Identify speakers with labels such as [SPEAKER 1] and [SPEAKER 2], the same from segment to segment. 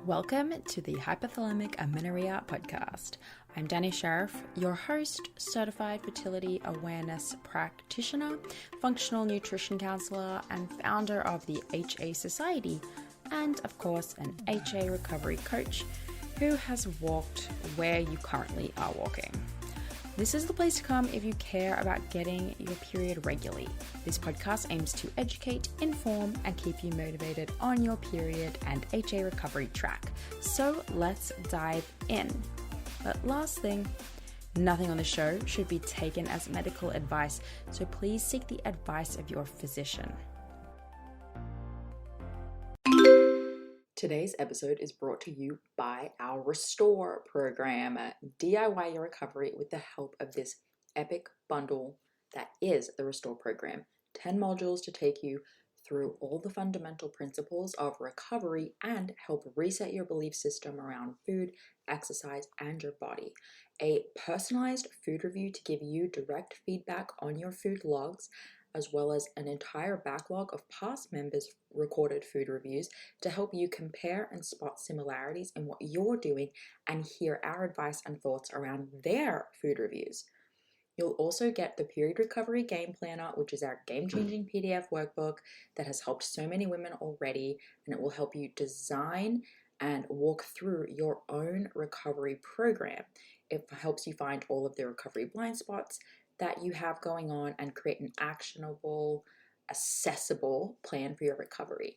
[SPEAKER 1] Welcome to the Hypothalamic Amenorrhea podcast. I'm Dani Sheriff, your host, certified fertility awareness practitioner, functional nutrition counselor, and founder of the HA Society, and of course, an HA recovery coach who has walked where you currently are walking. This is the place to come if you care about getting your period regularly. This podcast aims to educate, inform, and keep you motivated on your period and HA recovery track. So let's dive in. But last thing, nothing on the show should be taken as medical advice, so please seek the advice of your physician. Today's episode is brought to you by our Restore program. DIY your recovery with the help of this epic bundle that is the Restore program. 10 modules to take you through all the fundamental principles of recovery and help reset your belief system around food, exercise, and your body. A personalized food review to give you direct feedback on your food logs, as well as an entire backlog of past members' recorded food reviews to help you compare and spot similarities in what you're doing and hear our advice and thoughts around their food reviews. You'll also get the Period Recovery Game Planner, which is our game-changing PDF workbook that has helped so many women already, and it will help you design and walk through your own recovery program. It helps you find all of the recovery blind spots that you have going on and create an actionable, accessible plan for your recovery.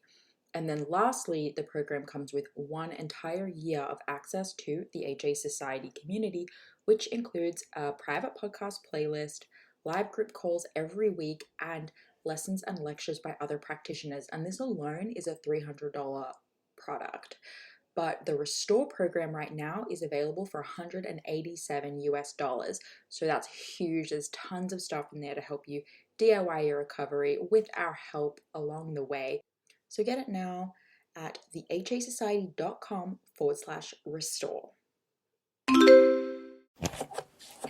[SPEAKER 1] And then lastly, the program comes with 1 entire year of access to the HA Society community, which includes a private podcast playlist, live group calls every week, and lessons and lectures by other practitioners. And this alone is a $300 product. But the Restore program right now is available for $187 US. So that's huge. There's tons of stuff in there to help you DIY your recovery with our help along the way. So get it now at thehasociety.com/restore.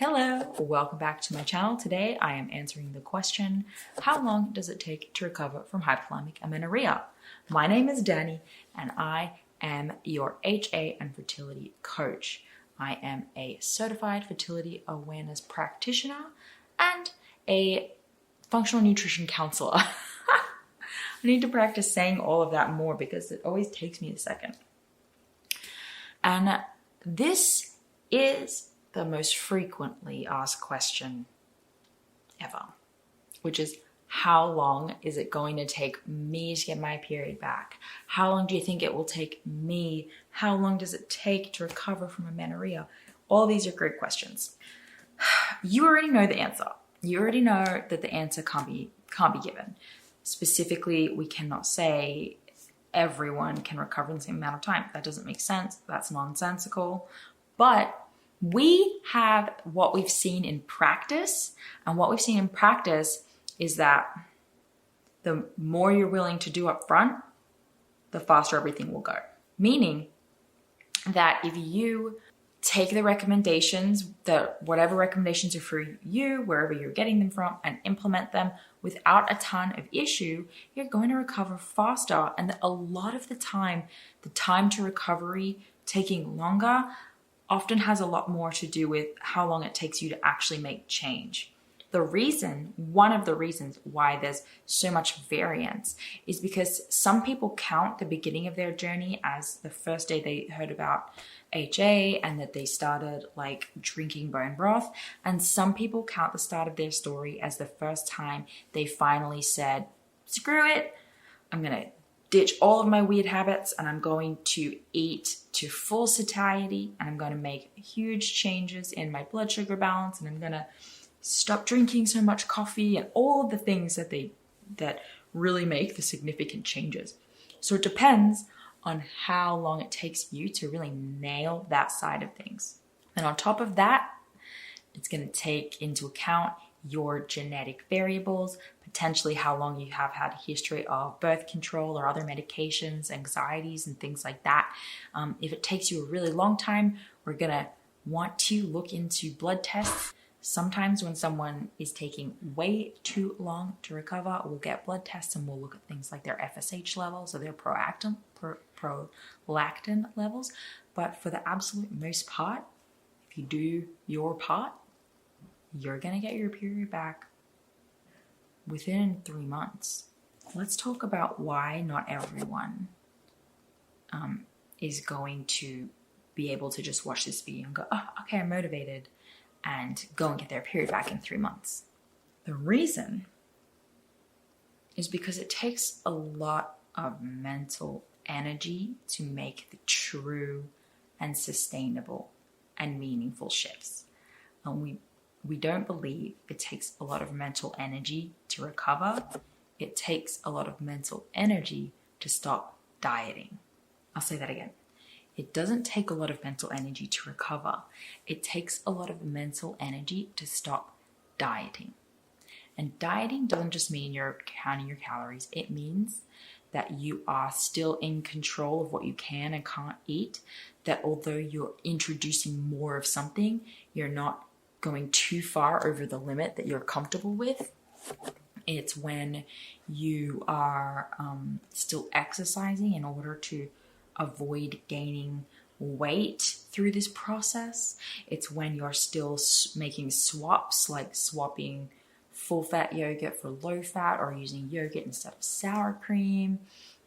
[SPEAKER 1] Hello, welcome back to my channel. Today I am answering the question, how long does it take to recover from hypothalamic amenorrhea? My name is Dani and I am your HA and fertility coach. I am a certified fertility awareness practitioner and a functional nutrition counselor. I need to practice saying all of that more because it always takes me a second. And this is the most frequently asked question ever, which is, how long is it going to take me to get my period back? How long do you think it will take me? How long does it take to recover from amenorrhea? All these are great questions. You already know the answer. You already know that the answer can't be given. Specifically, we cannot say everyone can recover in the same amount of time. That doesn't make sense. That's nonsensical. But we have what we've seen in practice, and what we've seen in practice is that the more you're willing to do up front, the faster everything will go. Meaning that if you take the recommendations, whatever recommendations are for you, wherever you're getting them from, and implement them without a ton of issue, you're going to recover faster. And a lot of the time to recovery taking longer often has a lot more to do with how long it takes you to actually make change. One of the reasons why there's so much variance is because some people count the beginning of their journey as the first day they heard about HA and that they started like drinking bone broth. And some people count the start of their story as the first time they finally said, screw it, I'm going to ditch all of my weird habits and I'm going to eat to full satiety and I'm going to make huge changes in my blood sugar balance and I'm going to stop drinking so much coffee and all of the things that really make the significant changes. So it depends on how long it takes you to really nail that side of things. And on top of that, it's going to take into account your genetic variables, potentially how long you have had a history of birth control or other medications, anxieties, and things like that. If it takes you a really long time, we're going to want to look into blood tests Sometimes when someone is taking way too long to recover, we'll get blood tests and we'll look at things like their FSH levels or their prolactin levels. But for the absolute most part, if you do your part, you're going to get your period back within 3 months. Let's talk about why not everyone is going to be able to just watch this video and go, oh, okay, I'm motivated, and go and get their period back in 3 months. The reason is because it takes a lot of mental energy to make the true and sustainable and meaningful shifts. And we don't believe it takes a lot of mental energy to recover. It takes a lot of mental energy to stop dieting. I'll say that again. It doesn't take a lot of mental energy to recover. It takes a lot of mental energy to stop dieting. And dieting doesn't just mean you're counting your calories. It means that you are still in control of what you can and can't eat. That although you're introducing more of something, you're not going too far over the limit that you're comfortable with. It's when you are still exercising in order to avoid gaining weight through this process. It's when you're still making swaps, like swapping full fat yogurt for low fat, or using yogurt instead of sour cream,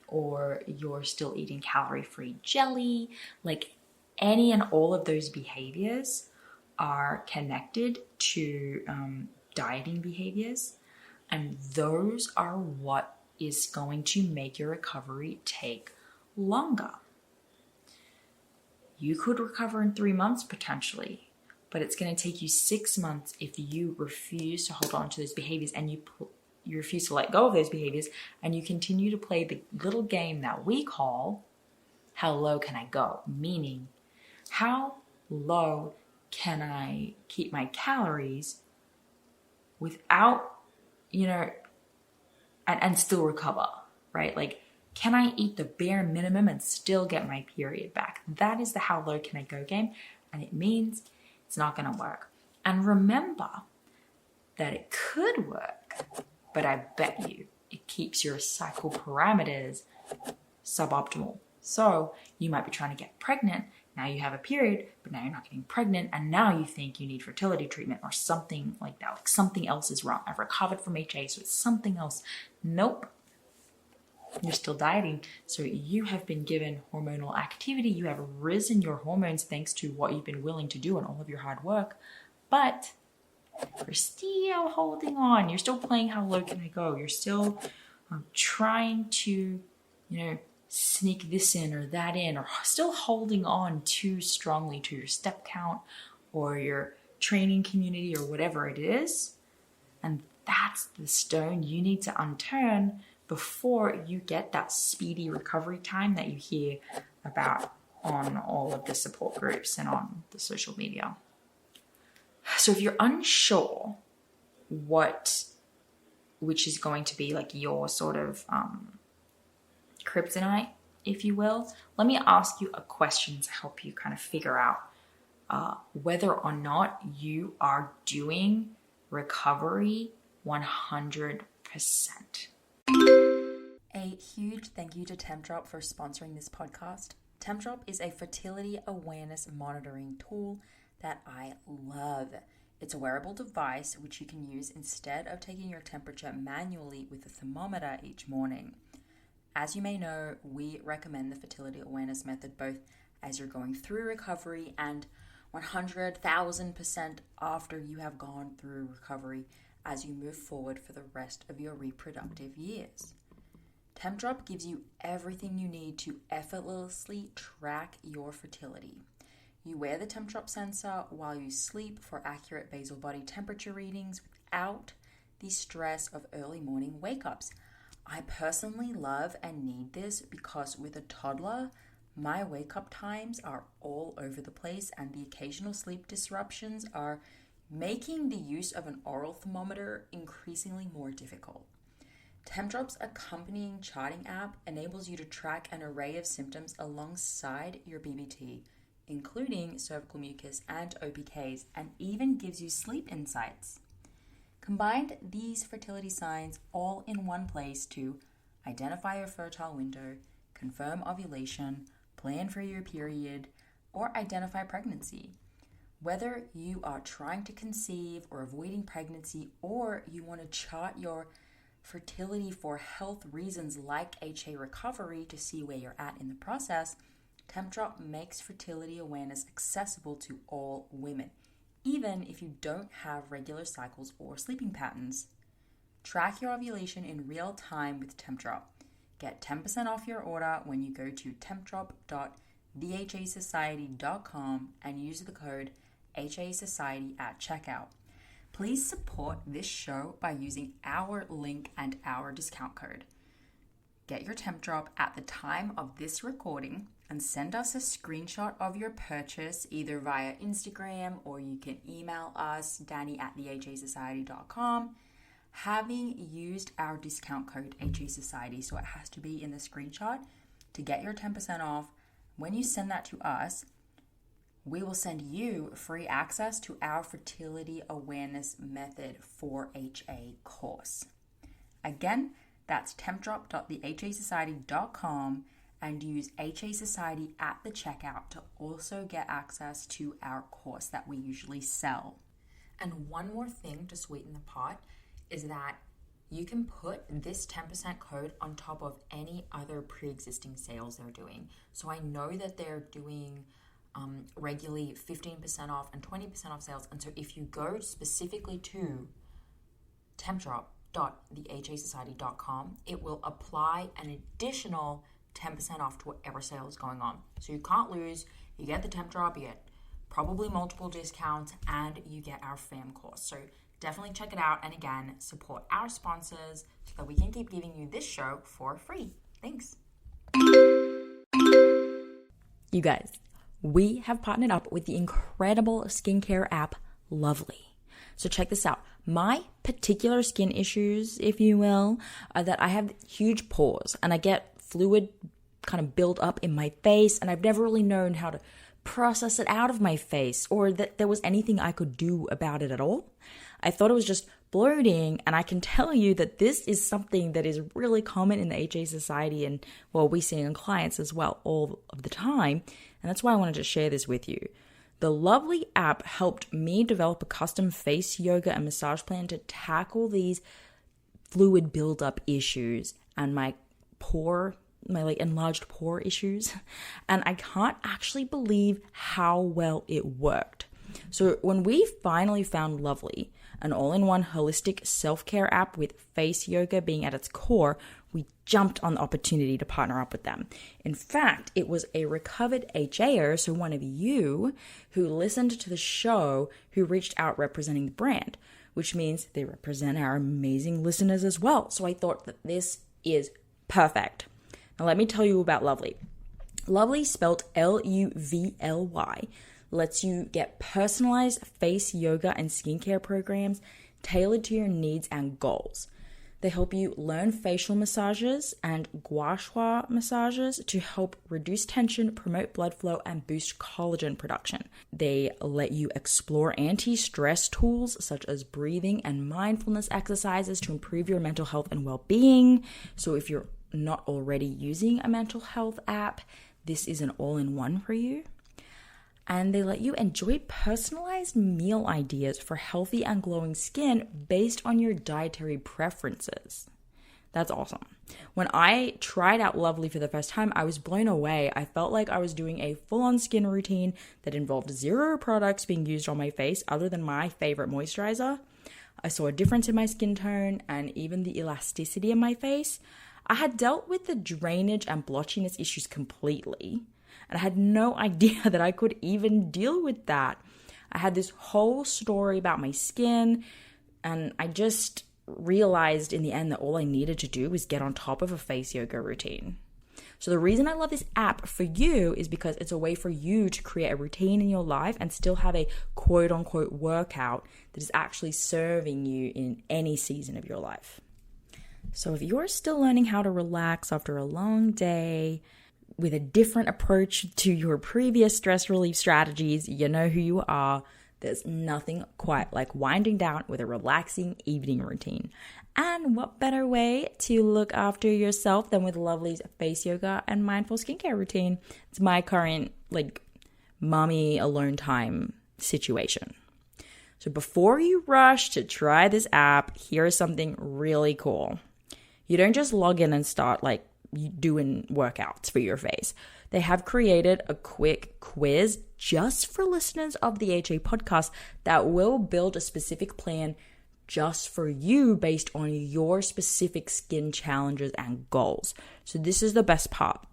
[SPEAKER 1] or you're still eating calorie-free jelly. Like any and all of those behaviors are connected to dieting behaviors, and those are what is going to make your recovery take longer. You could recover in 3 months potentially, but it's going to take you 6 months if you refuse to hold on to those behaviors and you refuse to let go of those behaviors, and you continue to play the little game that we call, how low can I go? Meaning, how low can I keep my calories without, and still recover, right? Like, can I eat the bare minimum and still get my period back? That is the how low can I go game, and it means it's not going to work. And remember that it could work, but I bet you it keeps your cycle parameters suboptimal. So you might be trying to get pregnant. Now you have a period, but now you're not getting pregnant, and now you think you need fertility treatment or something like that. Like something else is wrong. I've recovered from HA, so it's something else. Nope. You're still dieting. So you have been given hormonal activity. You have risen your hormones thanks to what you've been willing to do and all of your hard work. But you're still holding on. You're still playing how low can I go. You're still trying to, sneak this in or that in, or still holding on too strongly to your step count or your training community or whatever it is. And that's the stone you need to unturn before you get that speedy recovery time that you hear about on all of the support groups and on the social media. So if you're unsure which is going to be like your sort of kryptonite, if you will, let me ask you a question to help you kind of figure out whether or not you are doing recovery 100%. A huge thank you to TempDrop for sponsoring this podcast. TempDrop is a fertility awareness monitoring tool that I love. It's a wearable device which you can use instead of taking your temperature manually with a thermometer each morning. As you may know, we recommend the fertility awareness method both as you're going through recovery and 100,000% after you have gone through recovery as you move forward for the rest of your reproductive years. TempDrop gives you everything you need to effortlessly track your fertility. You wear the TempDrop sensor while you sleep for accurate basal body temperature readings without the stress of early morning wake-ups. I personally love and need this because with a toddler, my wake-up times are all over the place, and the occasional sleep disruptions are making the use of an oral thermometer increasingly more difficult. TempDrop's accompanying charting app enables you to track an array of symptoms alongside your BBT including cervical mucus and OPKs, and even gives you sleep insights. Combine these fertility signs all in one place to identify your fertile window, confirm ovulation, plan for your period, or identify pregnancy. Whether you are trying to conceive or avoiding pregnancy, or you want to chart your fertility for health reasons like HA recovery to see where you're at in the process, TempDrop makes fertility awareness accessible to all women, even if you don't have regular cycles or sleeping patterns. Track your ovulation in real time with TempDrop. Get 10% off your order when you go to tempdrop.thehasociety.com and use the code HASociety at checkout. Please support this show by using our link and our discount code. Get your TempDrop at the time of this recording and send us a screenshot of your purchase either via Instagram, or you can email us, Dani@thehasociety.com, having used our discount code HASociety. So it has to be in the screenshot to get your 10% off. When you send that to us, we will send you free access to our fertility awareness method for HA course. Again, that's tempdrop.thehasociety.com and use HA Society at the checkout to also get access to our course that we usually sell. And one more thing to sweeten the pot is that you can put this 10% code on top of any other pre-existing sales they're doing. So I know that they're doing regularly 15% off and 20% off sales. And so if you go specifically to tempdrop.thehasociety.com, it will apply an additional 10% off to whatever sale is going on. So you can't lose. You get the TempDrop, you get probably multiple discounts, and you get our fam course. So definitely check it out. And again, support our sponsors so that we can keep giving you this show for free. Thanks. You guys, we have partnered up with the incredible skincare app Lovely. So check this out. My particular skin issues, if you will, are that I have huge pores and I get fluid kind of build up in my face, and I've never really known how to process it out of my face or that there was anything I could do about it at all. I thought it was just bloating, and I can tell you that this is something that is really common in the HA Society, and well, we see in clients as well all of the time, and that's why I wanted to share this with you. The Lovely app helped me develop a custom face yoga and massage plan to tackle these fluid buildup issues and my enlarged pore issues. And I can't actually believe how well it worked. So when we finally found Lovely, an all-in-one holistic self-care app with face yoga being at its core, we jumped on the opportunity to partner up with them. In fact, it was a recovered HAer, so one of you, who listened to the show who reached out representing the brand, which means they represent our amazing listeners as well. So I thought that this is perfect. Now let me tell you about Lovely. Lovely, spelled Luvly, lets you get personalized face yoga and skincare programs tailored to your needs and goals. They help you learn facial massages and gua sha massages to help reduce tension, promote blood flow, and boost collagen production. They let you explore anti-stress tools such as breathing and mindfulness exercises to improve your mental health and well-being. So if you're not already using a mental health app, this is an all-in-one for you. And they let you enjoy personalized meal ideas for healthy and glowing skin based on your dietary preferences. That's awesome. When I tried out Lovely for the first time, I was blown away. I felt like I was doing a full-on skin routine that involved 0 products being used on my face other than my favorite moisturizer. I saw a difference in my skin tone and even the elasticity in my face. I had dealt with the drainage and blotchiness issues completely, and I had no idea that I could even deal with that. I had this whole story about my skin, and I just realized in the end that all I needed to do was get on top of a face yoga routine. So the reason I love this app for you is because it's a way for you to create a routine in your life and still have a quote-unquote workout that is actually serving you in any season of your life. So if you're still learning how to relax after a long day, with a different approach to your previous stress relief strategies. You know who you are. There's nothing quite like winding down with a relaxing evening routine. And what better way to look after yourself than with Lovely's face yoga and mindful skincare routine? It's my current mommy alone time situation. So before you rush to try this app, here's something really cool. You don't just log in and start doing workouts for your face. They have created a quick quiz just for listeners of the HA podcast that will build a specific plan just for you based on your specific skin challenges and goals. So this is the best part.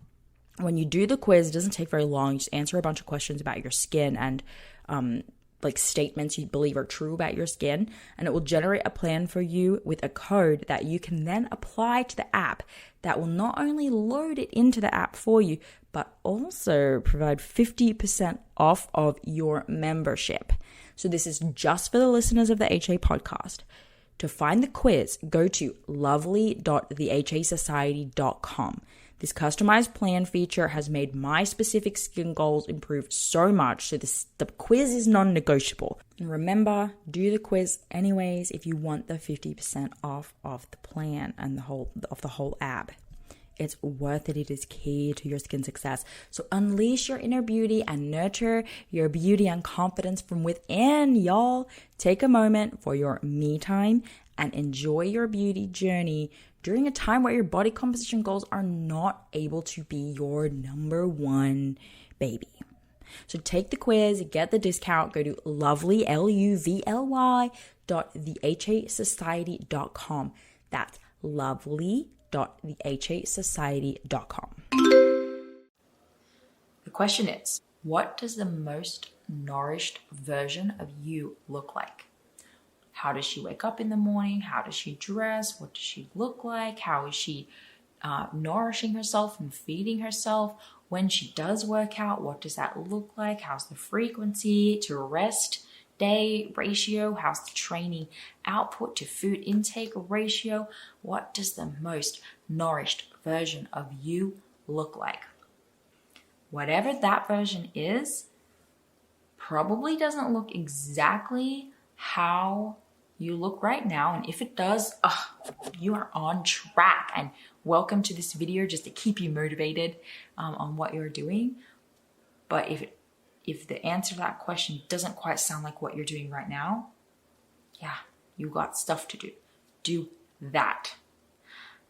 [SPEAKER 1] When you do the quiz, it doesn't take very long. You just answer a bunch of questions about your skin and statements you believe are true about your skin, and it will generate a plan for you with a code that you can then apply to the app that will not only load it into the app for you, but also provide 50% off of your membership. So this is just for the listeners of the HA podcast. To find the quiz, go to lovely.thehasociety.com. This customized plan feature has made my specific skin goals improve so much, so the quiz is non-negotiable. And remember, do the quiz anyways if you want the 50% off of the plan and the whole app. It's worth it. It is key to your skin success. So unleash your inner beauty and nurture your beauty and confidence from within, y'all. Take a moment for your me time and enjoy your beauty journey during a time where your body composition goals are not able to be your number one baby. So take the quiz, get the discount, go to lovely, lovely.thehasociety.com. That's lovely.thehasociety.com. The question is, what does the most nourished version of you look like? How does she wake up in the morning? How does she dress? What does she look like? How is she nourishing herself and feeding herself? When she does work out, what does that look like? How's the frequency to rest day ratio? How's the training output to food intake ratio? What does the most nourished version of you look like? Whatever that version is, probably doesn't look exactly how you look right now. And if it does, you are on track. And welcome to this video just to keep you motivated on what you're doing. But if the answer to that question doesn't quite sound like what you're doing right now, yeah, you got stuff to do. Do that.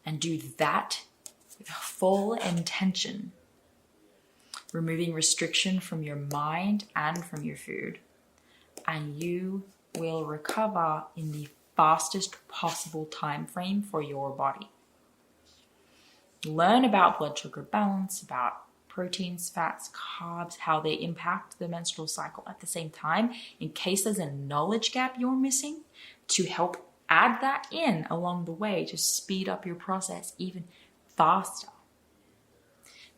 [SPEAKER 1] And do that with full intention. Removing restriction from your mind and from your food. And you will recover in the fastest possible time frame for your body. Learn about blood sugar balance, about proteins, fats, carbs, how they impact the menstrual cycle at the same time, in case there's a knowledge gap you're missing, to help add that in along the way to speed up your process even faster.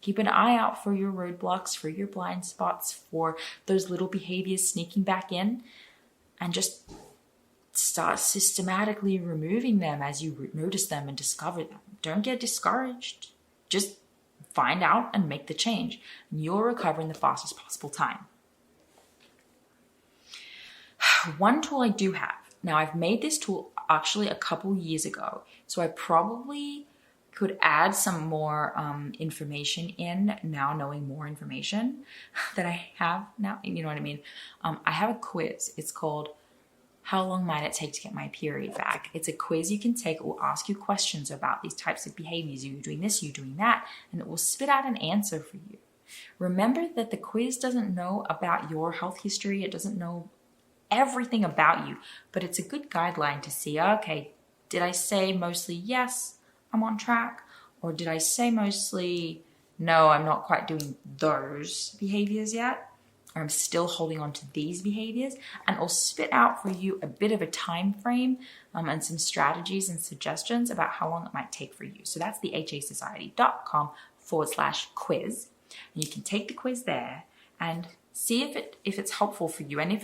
[SPEAKER 1] Keep an eye out for your roadblocks, for your blind spots, for those little behaviors sneaking back in, and just start systematically removing them as you notice them and discover them. Don't get discouraged. Just find out and make the change. And you'll recover in the fastest possible time. One tool I do have. Now, I've made this tool actually a couple years ago, so I probably could add some more information in now, knowing more information that I have now. You know what I mean? I have a quiz. It's called How Long Might It Take to Get My Period Back? It's a quiz you can take. It will ask you questions about these types of behaviors. Are you doing this? Are you doing that? And it will spit out an answer for you. Remember that the quiz doesn't know about your health history. It doesn't know everything about you, but it's a good guideline to see, okay, did I say mostly yes, I'm on track? Or did I say mostly, no, I'm not quite doing those behaviors yet? Or I'm still holding on to these behaviors? And it'll spit out for you a bit of a time frame and some strategies and suggestions about how long it might take for you. So that's the hasociety.com/quiz. And you can take the quiz there and see if it's helpful for you. And if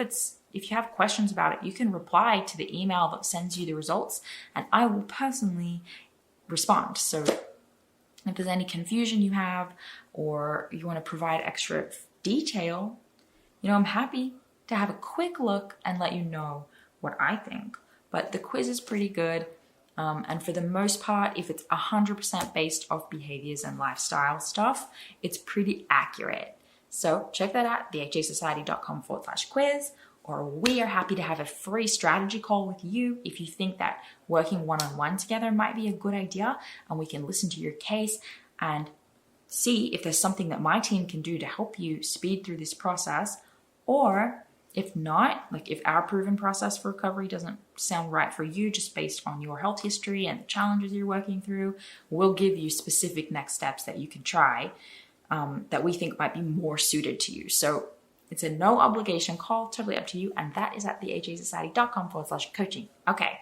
[SPEAKER 1] you have questions about it, you can reply to the email that sends you the results, and I will personally respond. So If there's any confusion you have or you want to provide extra detail, I'm happy to have a quick look and let you know what I think. But the quiz is pretty good. And for the most part, if it's 100% based off behaviors and lifestyle stuff, it's pretty accurate. So check that out, thehasociety.com/quiz, or we are happy to have a free strategy call with you if you think that working one-on-one together might be a good idea, and we can listen to your case and see if there's something that my team can do to help you speed through this process. Or if not, like if our proven process for recovery doesn't sound right for you just based on your health history and the challenges you're working through, we'll give you specific next steps that you can try that we think might be more suited to you. So it's a no obligation call, totally up to you. And that is at thehasociety.com/coaching. Okay.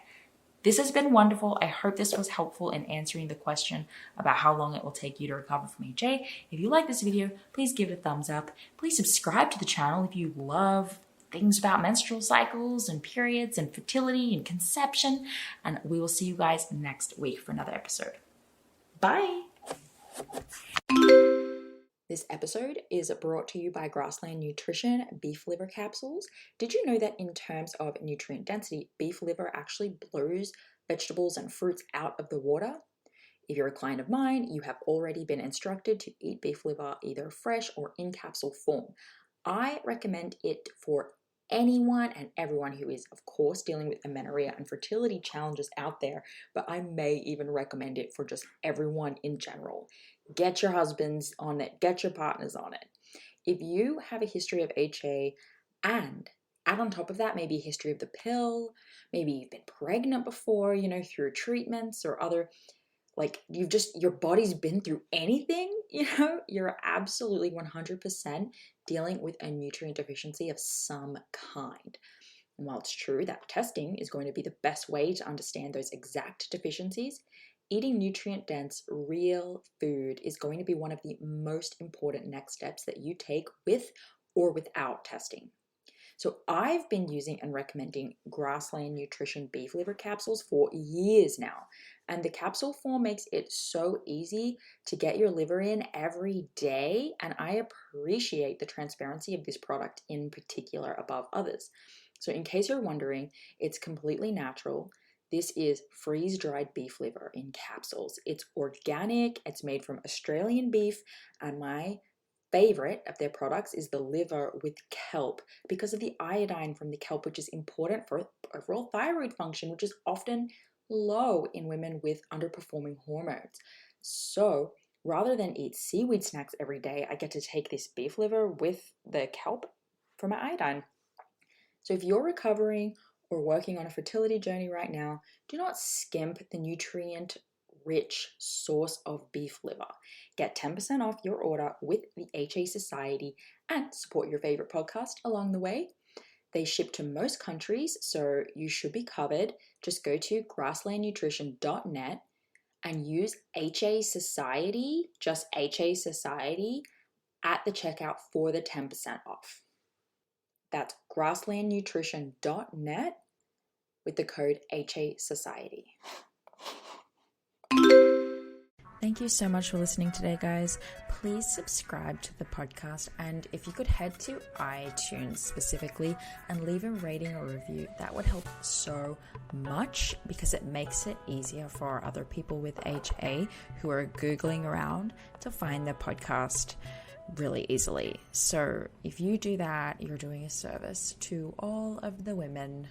[SPEAKER 1] This has been wonderful. I hope this was helpful in answering the question about how long it will take you to recover from HA. If you like this video, please give it a thumbs up. Please subscribe to the channel if you love things about menstrual cycles and periods and fertility and conception. And we will see you guys next week for another episode. Bye. This episode is brought to you by Grassland Nutrition beef liver capsules. Did you know that in terms of nutrient density, beef liver actually blows vegetables and fruits out of the water? If you're a client of mine, you have already been instructed to eat beef liver either fresh or in capsule form. I recommend it for anyone and everyone who is, of course, dealing with amenorrhea and fertility challenges out there, but I may even recommend it for just everyone in general. Get your husbands on it, get your partners on it. If you have a history of HA and add on top of that maybe a history of the pill, maybe you've been pregnant before, through treatments or other, your body's been through anything, you're absolutely 100% dealing with a nutrient deficiency of some kind. And while it's true that testing is going to be the best way to understand those exact deficiencies, eating nutrient-dense, real food is going to be one of the most important next steps that you take with or without testing. So I've been using and recommending Grassland Nutrition beef liver capsules for years now. And the capsule form makes it so easy to get your liver in every day. And I appreciate the transparency of this product in particular above others. So in case you're wondering, it's completely natural. This is freeze-dried beef liver in capsules. It's organic, it's made from Australian beef, and my favorite of their products is the liver with kelp because of the iodine from the kelp, which is important for overall thyroid function, which is often low in women with underperforming hormones. So rather than eat seaweed snacks every day, I get to take this beef liver with the kelp for my iodine. So if you're recovering or working on a fertility journey right now, do not skimp the nutrient-rich source of beef liver. Get 10% off your order with the HA Society and support your favorite podcast along the way. They ship to most countries, so you should be covered. Just go to grasslandnutrition.net and use HA Society, just HA Society, at the checkout for the 10% off. That's grasslandnutrition.net with the code HA Society. Thank you so much for listening today, guys. Please subscribe to the podcast, and if you could head to iTunes specifically and leave a rating or review, that would help so much because it makes it easier for other people with HA who are Googling around to find the podcast really easily. So if you do that, you're doing a service to all of the women